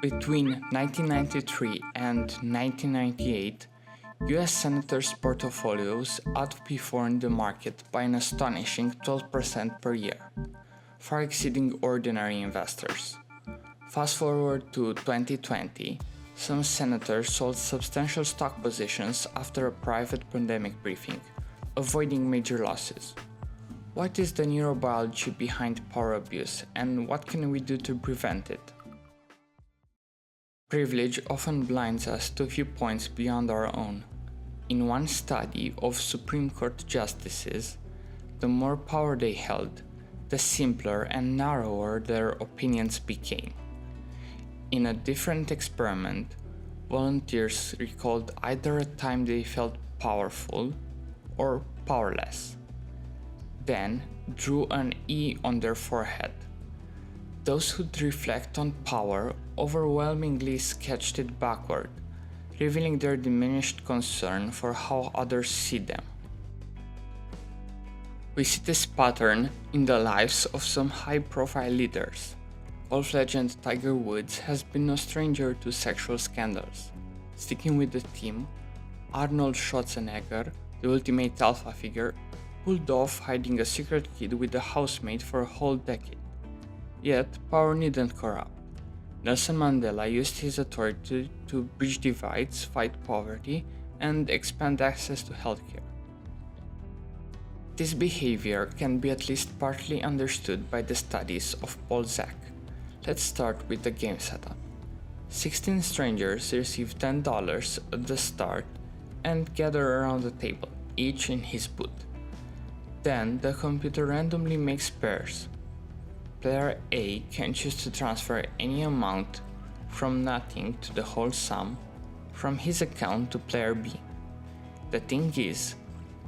Between 1993 and 1998, US senators' portfolios outperformed the market by an astonishing 12% per year, far exceeding ordinary investors. Fast forward to 2020, some senators sold substantial stock positions after a private pandemic briefing, avoiding major losses. What is the neurobiology behind power abuse, and what can we do to prevent it? Privilege often blinds us to viewpoints beyond our own. In one study of Supreme Court justices, the more power they held, the simpler and narrower their opinions became. In a different experiment, volunteers recalled either a time they felt powerful or powerless, then drew an E on their forehead. Those who'd reflect on power overwhelmingly sketched it backward, revealing their diminished concern for how others see them. We see this pattern in the lives of some high-profile leaders. Golf legend Tiger Woods has been no stranger to sexual scandals. Sticking with the theme, Arnold Schwarzenegger, the ultimate alpha figure, pulled off hiding a secret kid with a housemate for a whole decade. Yet, power needn't corrupt. Nelson Mandela used his authority to bridge divides, fight poverty, and expand access to healthcare. This behavior can be at least partly understood by the studies of Paul Zak. Let's start with the game setup. 16 strangers receive $10 at the start and gather around the table, each in his booth. Then the computer randomly makes pairs. Player A can choose to transfer any amount from nothing to the whole sum from his account to player B. The thing is,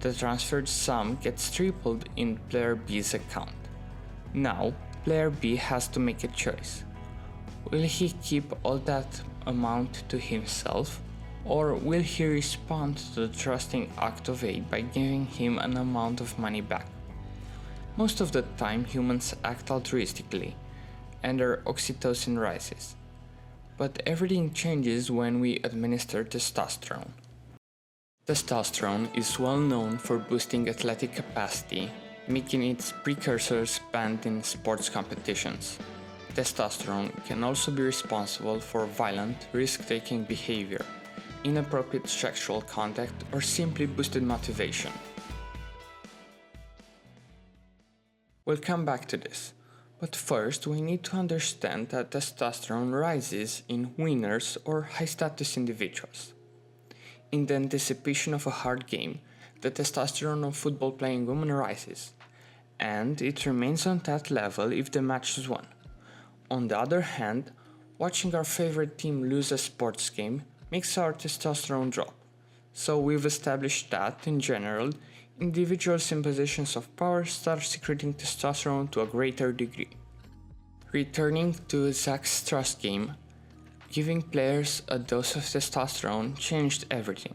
the transferred sum gets tripled in player B's account. Now, player B has to make a choice. Will he keep all that amount to himself, or will he respond to the trusting act of A by giving him an amount of money back? Most of the time humans act altruistically, and their oxytocin rises. But everything changes when we administer testosterone. Testosterone is well known for boosting athletic capacity, making its precursors banned in sports competitions. Testosterone can also be responsible for violent, risk-taking behavior, inappropriate sexual contact, or simply boosted motivation. We'll come back to this, but first we need to understand that testosterone rises in winners or high-status individuals. In the anticipation of a hard game, the testosterone of football-playing women rises, and it remains on that level if the match is won. On the other hand, watching our favorite team lose a sports game makes our testosterone drop, so we've established that, in general, individuals in positions of power start secreting testosterone to a greater degree. Returning to Zak's trust game, giving players a dose of testosterone changed everything.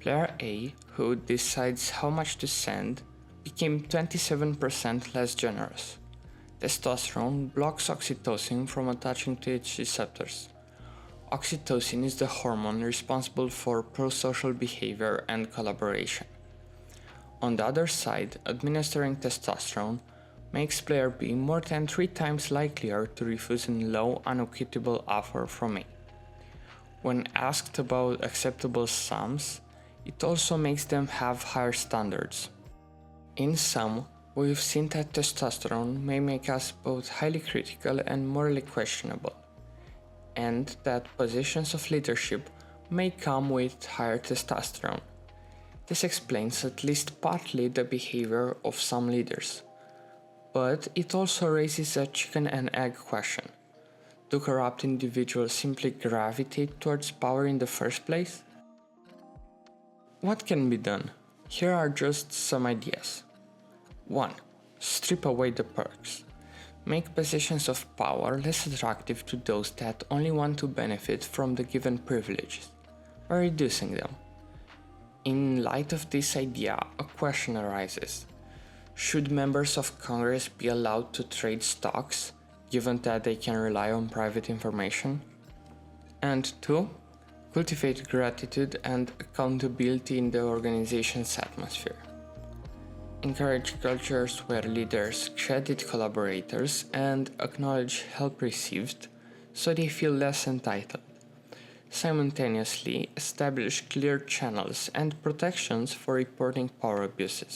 Player A, who decides how much to send, became 27% less generous. Testosterone blocks oxytocin from attaching to its receptors. Oxytocin is the hormone responsible for prosocial behavior and collaboration. On the other side, administering testosterone makes player B more than 3 times likelier to refuse a low, unequitable offer from A. When asked about acceptable sums, it also makes them have higher standards. In sum, we've seen that testosterone may make us both highly critical and morally questionable, and that positions of leadership may come with higher testosterone. This explains at least partly the behavior of some leaders. But it also raises a chicken and egg question. Do corrupt individuals simply gravitate towards power in the first place? What can be done? Here are just some ideas. 1. Strip away the perks. Make positions of power less attractive to those that only want to benefit from the given privileges, by reducing them. In light of this idea, a question arises. Should members of Congress be allowed to trade stocks, given that they can rely on private information. And 2. Cultivate gratitude and accountability in the organization's atmosphere. Encourage cultures where leaders credit collaborators and acknowledge help received so they feel less entitled. Simultaneously, establish clear channels and protections for reporting power abuses.